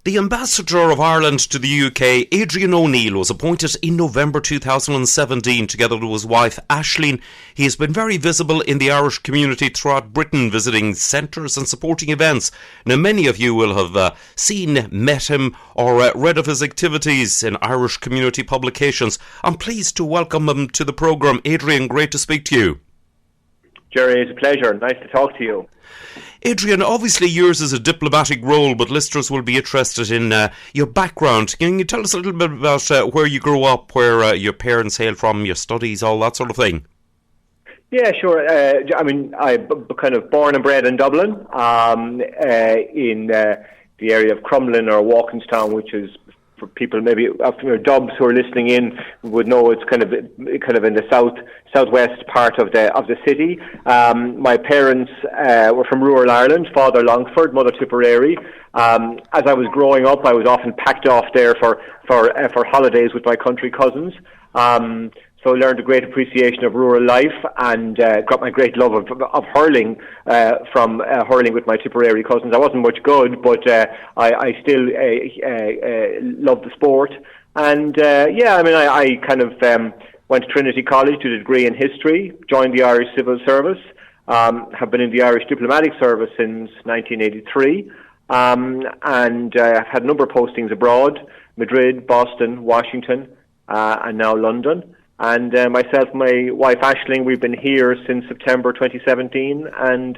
The Ambassador of Ireland to the UK, Adrian O'Neill, was appointed in November 2017 together with his wife Aisling. He has been very visible in the Irish community throughout Britain, visiting centres and supporting events. Now, many of you will have seen, met him or read of his activities in Irish community publications. I'm pleased to welcome him to the programme. Adrian, great to speak to you. Gerry, it's a pleasure. Nice to talk to you. Adrian, obviously yours is a diplomatic role, but listeners will be interested in your background. Can you tell us a little bit about where you grew up, where your parents hail from, your studies, all that sort of thing? Yeah, sure. I'm kind of born and bred in Dublin, in the area of Crumlin or Walkinstown, which is, for people maybe Dubs who are listening in would know, it's kind of in the southwest part of the city. My parents were from rural Ireland, father Longford, mother Tipperary. As I was growing up, I was often packed off there for holidays with my country cousins. So I learned a great appreciation of rural life and got my great love of hurling from hurling with my Tipperary cousins. I wasn't much good, but I still loved the sport. And I kind of went to Trinity College, did a degree in history, joined the Irish Civil Service, have been in the Irish Diplomatic Service since 1983, and I've had a number of postings abroad: Madrid, Boston, Washington, and now London. And myself and my wife Aisling, we've been here since September 2017, and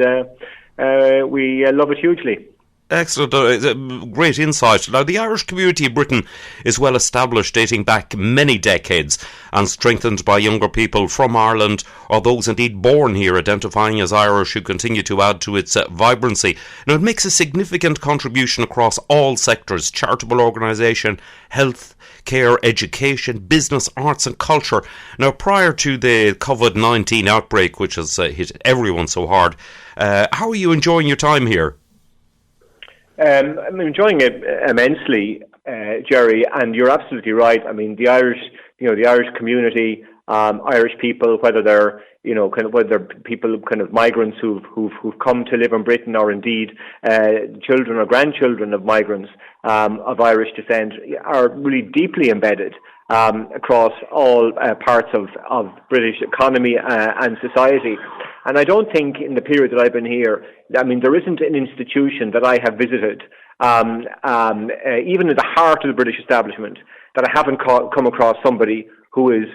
we love it hugely. Excellent, great insight. Now, the Irish community in Britain is well established, dating back many decades, and strengthened by younger people from Ireland, or those indeed born here identifying as Irish, who continue to add to its vibrancy. Now, it makes a significant contribution across all sectors: charitable organisation, health, care, education, business, arts and culture. Now, prior to the COVID-19 outbreak, which has hit everyone so hard, how are you enjoying your time here? I'm enjoying it immensely, Gerry, and you're absolutely right. I mean, the Irish community, Irish people, whether they're people kind of migrants who've come to live in Britain, or indeed children or grandchildren of migrants of Irish descent, are really deeply embedded across all parts of British economy and society. And I don't think in the period that I've been here, I mean, there isn't an institution that I have visited, even in the heart of the British establishment, that I haven't come across somebody who's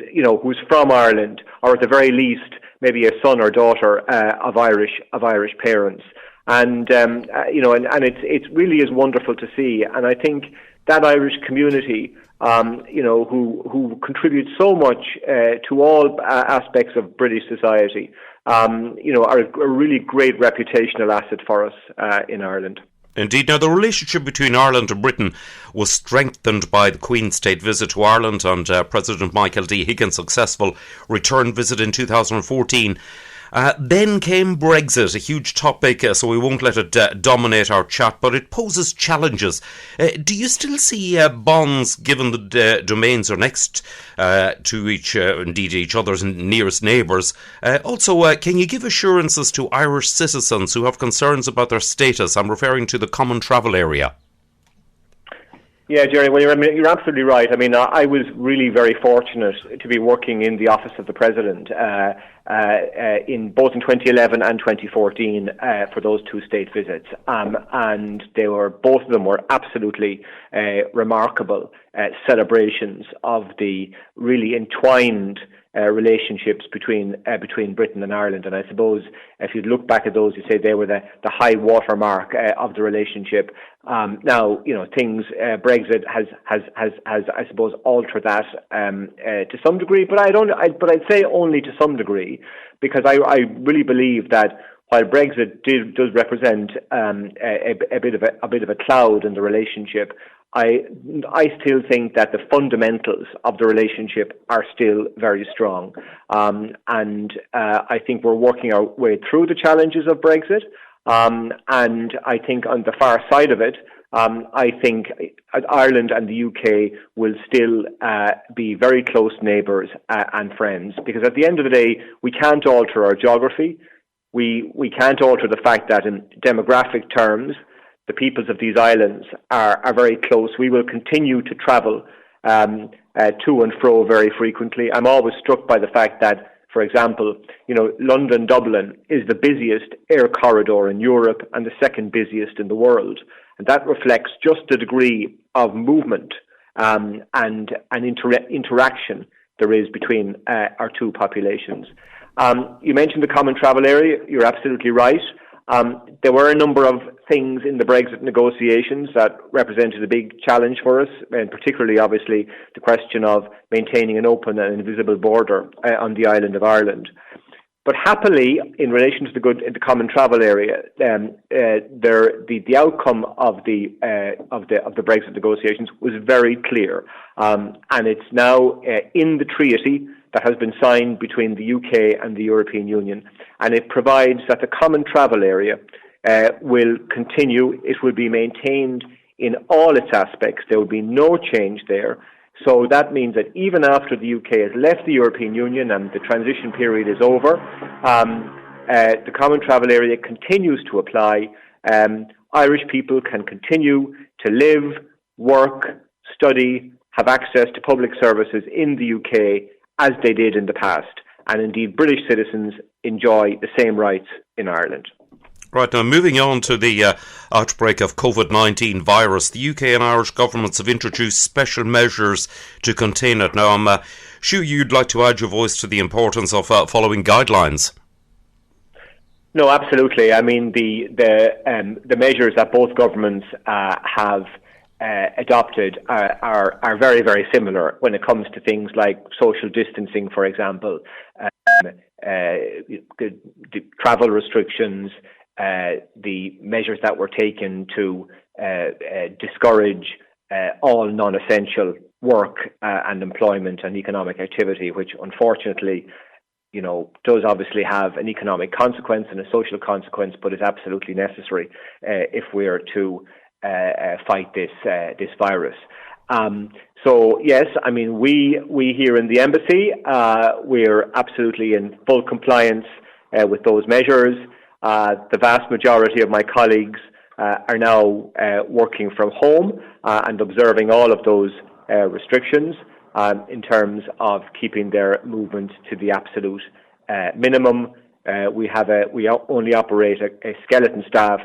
from Ireland, or at the very least, maybe a son or daughter of Irish parents. And it really is wonderful to see. And I think that Irish community, who contribute so much to all aspects of British society, are a really great reputational asset for us in Ireland. Indeed. Now, the relationship between Ireland and Britain was strengthened by the Queen's state visit to Ireland and President Michael D. Higgins' successful return visit in 2014. Then came Brexit, a huge topic, so we won't let it dominate our chat, but it poses challenges. Do you still see bonds, given the domains are next to each other's nearest neighbours? Also, can you give assurances to Irish citizens who have concerns about their status? I'm referring to the common travel area. Yeah, Gerry, well, you're absolutely right. I mean, I was really very fortunate to be working in the Office of the President in both in 2011 and 2014 for those two state visits, and both of them were absolutely remarkable celebrations of the really entwined relationships between Britain and Ireland. And I suppose if you look back at those, you say they were the high watermark of the relationship. Now, things Brexit has I suppose altered that to some degree, but I'd say only to some degree, because I really believe that while Brexit does represent a bit of a cloud in the relationship, I still think that the fundamentals of the relationship are still very strong, and I think we're working our way through the challenges of Brexit, and I think on the far side of it, I think Ireland and the UK will still be very close neighbours and friends, because at the end of the day, we can't alter our geography. We can't alter the fact that in demographic terms, the peoples of these islands are very close. We will continue to travel to and fro very frequently. I'm always struck by the fact that, for example, London-Dublin is the busiest air corridor in Europe and the second busiest in the world. And that reflects just the degree of movement and interaction there is between our two populations. You mentioned the common travel area. You're absolutely right. There were a number of things in the Brexit negotiations that represented a big challenge for us, and particularly, obviously, the question of maintaining an open and invisible border on the island of Ireland. But happily, in relation to the common travel area, the outcome of the Brexit negotiations was very clear, and it's now in the treaty that has been signed between the UK and the European Union, and it provides that the common travel area will continue. It will be maintained in all its aspects. There will be no change there. So that means that even after the UK has left the European Union and the transition period is over, the common travel area continues to apply. Irish people can continue to live, work, study, have access to public services in the UK as they did in the past. And indeed, British citizens enjoy the same rights in Ireland. Right, now moving on to the outbreak of COVID-19 virus, the UK and Irish governments have introduced special measures to contain it. Now, I'm sure you'd like to add your voice to the importance of following guidelines. No, absolutely. I mean, the measures that both governments have adopted are very, very similar when it comes to things like social distancing, for example, travel restrictions, the measures that were taken to discourage all non-essential work and employment and economic activity, which unfortunately, does obviously have an economic consequence and a social consequence, but is absolutely necessary if we are to fight this virus. So yes, I mean we here in the embassy we're absolutely in full compliance with those measures. The vast majority of my colleagues are now working from home and observing all of those restrictions in terms of keeping their movement to the absolute minimum. We only operate a skeleton staff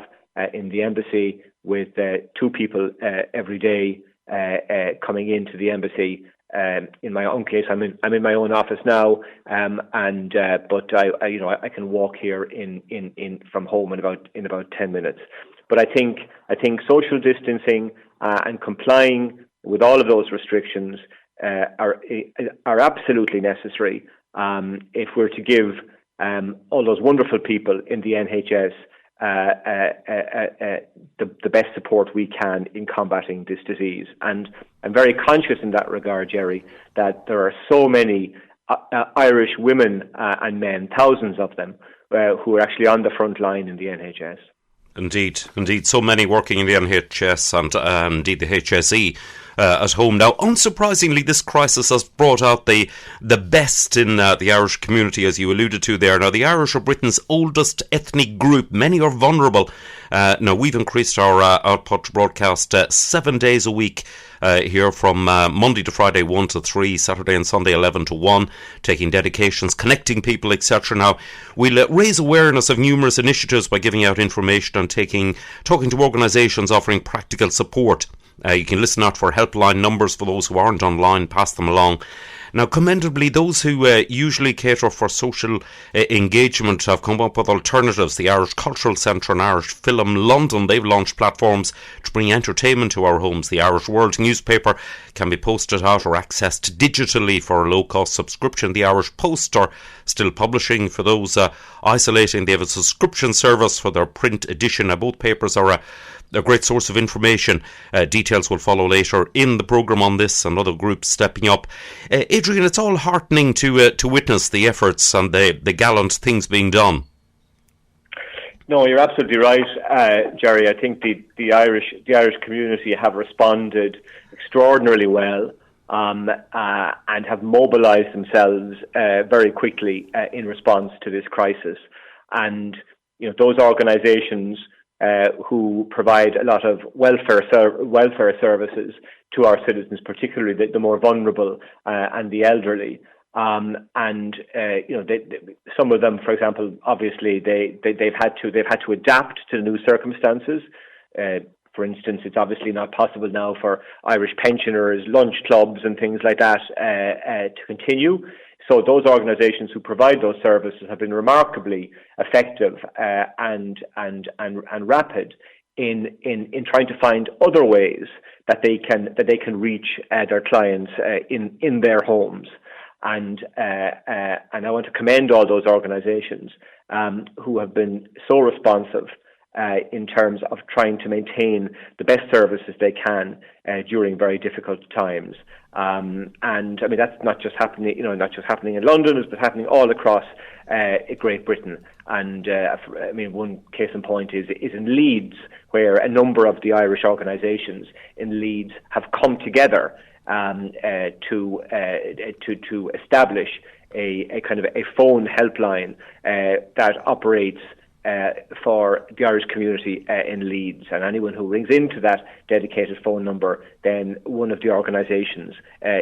in the embassy with 2 people every day coming into the embassy. In my own case, I'm in my own office now, but I can walk here in from home in about 10 minutes. But I think social distancing and complying with all of those restrictions are absolutely necessary if we're to give all those wonderful people in the NHS the best support we can in combating this disease. And I'm very conscious in that regard, Gerry, that there are so many Irish women and men, thousands of them, who are actually on the front line in the NHS. Indeed, so many working in the NHS and indeed the HSE at home. Now, unsurprisingly, this crisis has brought out the best in the Irish community, as you alluded to there. Now, the Irish are Britain's oldest ethnic group. Many are vulnerable. Now, we've increased our output to broadcast 7 days a week here from Monday to Friday 1 to 3, Saturday and Sunday 11 to 1, taking dedications, connecting people, etc. Now, we'll raise awareness of numerous initiatives by giving out information and talking to organisations offering practical support. You can listen out for helpline numbers for those who aren't online, pass them along. Now, commendably, those who usually cater for social engagement have come up with alternatives. The Irish Cultural Centre and Irish Film London, they've launched platforms to bring entertainment to our homes. The Irish World newspaper can be posted out or accessed digitally for a low-cost subscription. The Irish Post are still publishing. For those isolating, they have a subscription service for their print edition. Now, both papers are a great source of information. Details will follow later in the programme on this and other groups stepping up. Adrian, it's all heartening to witness the efforts and the gallant things being done. No, you're absolutely right, Gerry. I think the Irish community have responded extraordinarily well and have mobilised themselves very quickly in response to this crisis. And those organisations who provide a lot of welfare services to our citizens, particularly the more vulnerable and the elderly. And some of them, for example, obviously they've had to adapt to the new circumstances. For instance, it's obviously not possible now for Irish pensioners, lunch clubs and things like that to continue. So those organisations who provide those services have been remarkably effective and rapid in trying to find other ways that they can reach their clients in their homes. And I want to commend all those organisations who have been so responsive in terms of trying to maintain the best services they can during very difficult times. And I mean that's not just happening in London; it's been happening all across Great Britain. And I mean, one case in point is in Leeds, where a number of the Irish organisations in Leeds have come together to establish a kind of a phone helpline that operates for the Irish community in Leeds, and anyone who rings into that dedicated phone number, then one of the organisations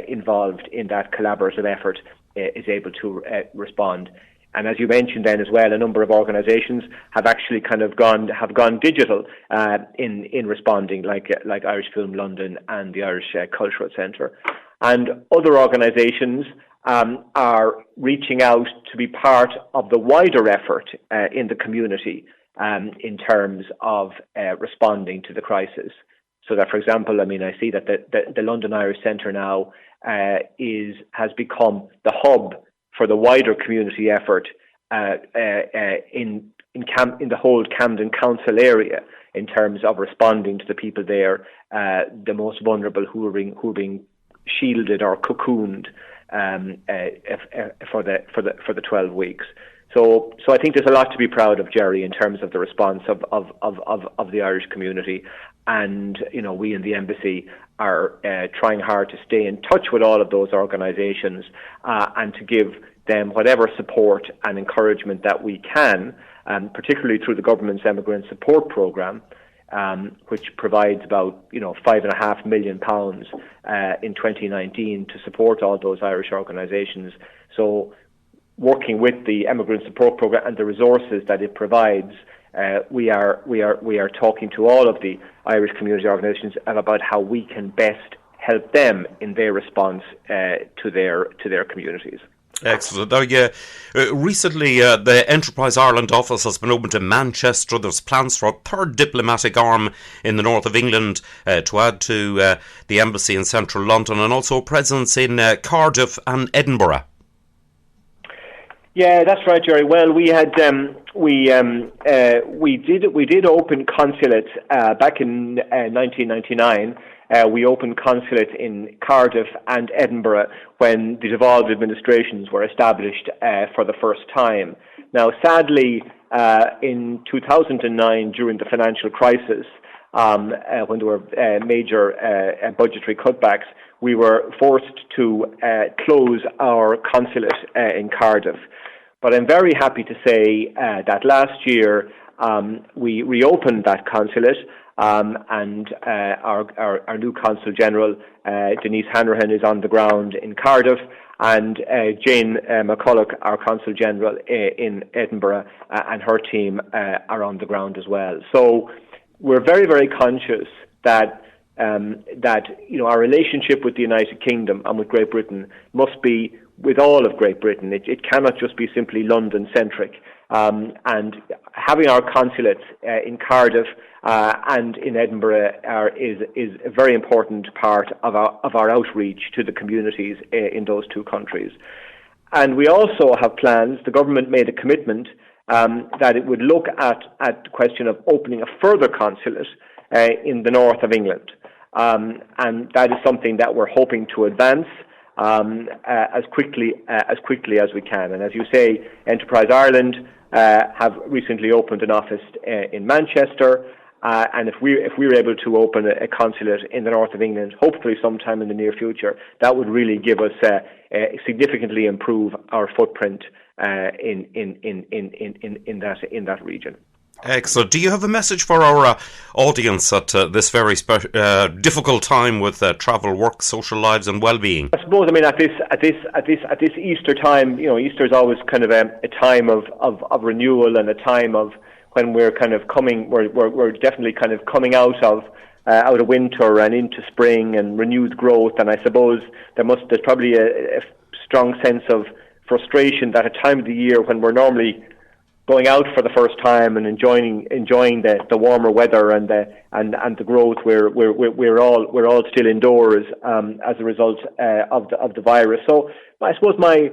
involved in that collaborative effort is able to respond. And as you mentioned then as well, a number of organisations have actually have gone digital in responding, like Irish Film London and the Irish Cultural Centre. And other organisations are reaching out to be part of the wider effort in the community in terms of responding to the crisis. So that, for example, I mean, I see that the London Irish Centre now has become the hub for the wider community effort in the whole Camden Council area in terms of responding to the people there, the most vulnerable who are being shielded or cocooned for the 12 weeks. So I think there's a lot to be proud of, Gerry, in terms of the response of the Irish community. And we in the embassy are trying hard to stay in touch with all of those organisations and to give them whatever support and encouragement that we can, particularly through the government's Emigrant Support Programme, which provides about £5.5 million in 2019 to support all those Irish organisations. So, working with the Emigrant Support Programme and the resources that it provides, we are talking to all of the Irish community organisations about how we can best help them in their response to their communities. Excellent. Now, recently the Enterprise Ireland office has been opened in Manchester. There's plans for a third diplomatic arm in the north of England to add to the embassy in central London, and also a presence in Cardiff and Edinburgh. Yeah, that's right, Gerry. Well, we had we did open consulates back in 1999. We opened consulates in Cardiff and Edinburgh when the devolved administrations were established for the first time. Now, sadly, in 2009, during the financial crisis, when there were major budgetary cutbacks, we were forced to close our consulate in Cardiff. But I'm very happy to say that last year we reopened that consulate. And our new Consul General, Denise Hanrahan, is on the ground in Cardiff, and Jane McCulloch, our Consul General in Edinburgh, and her team are on the ground as well. So we're very, very conscious that our relationship with the United Kingdom and with Great Britain must be with all of Great Britain. It cannot just be simply London-centric. And having our consulates in Cardiff and in Edinburgh is a very important part of our outreach to the communities in those two countries. And we also have plans. The government made a commitment that it would look at the question of opening a further consulate in the north of England. And that is something that we're hoping to advance as quickly as we can. And as you say, Enterprise Ireland have recently opened an office in Manchester, and if we're able to open a consulate in the north of England, hopefully sometime in the near future, that would really give us significantly improve our footprint in that region. Excellent. Do you have a message for our audience at this very difficult time with travel, work, social lives, and well-being? I suppose. I mean, at this Easter time, Easter is always kind of a time of renewal, and a time of when we're kind of coming. We're definitely kind of coming out of winter and into spring and renewed growth. And I suppose there's probably a strong sense of frustration that a time of the year when we're normally going out for the first time and enjoying the warmer weather and the growth, we're all still indoors as a result of the virus. So I suppose my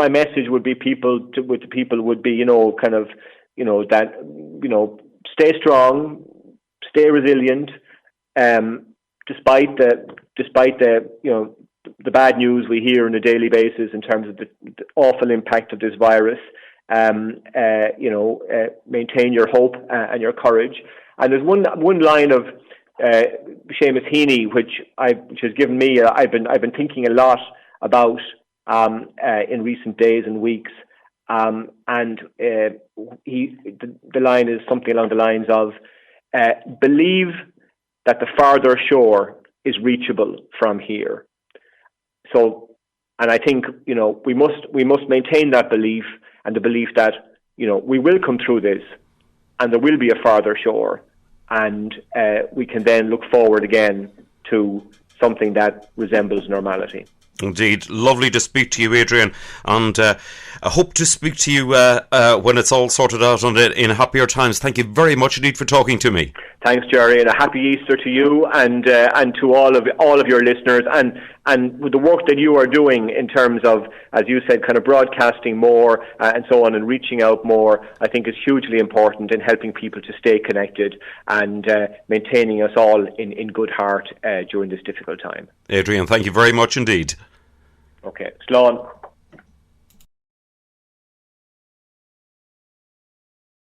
message would be stay strong, stay resilient, despite the bad news we hear on a daily basis in terms of the awful impact of this virus. Maintain your hope and your courage. And there's one line of Seamus Heaney which has given me. I've been thinking a lot about in recent days and weeks. The line is something along the lines of believe that the farther shore is reachable from here. So, and I think we must maintain that belief, and the belief that we will come through this, and there will be a farther shore, and we can then look forward again to something that resembles normality. Indeed. Lovely to speak to you, Adrian, and I hope to speak to you when it's all sorted out and in happier times. Thank you very much indeed for talking to me. Thanks, Gerry, and a happy Easter to you and to all of your listeners, and with the work that you are doing in terms of, as you said, kind of broadcasting more and so on, and reaching out more, I think is hugely important in helping people to stay connected and maintaining us all in good heart during this difficult time. Adrian, thank you very much indeed. Okay, slán.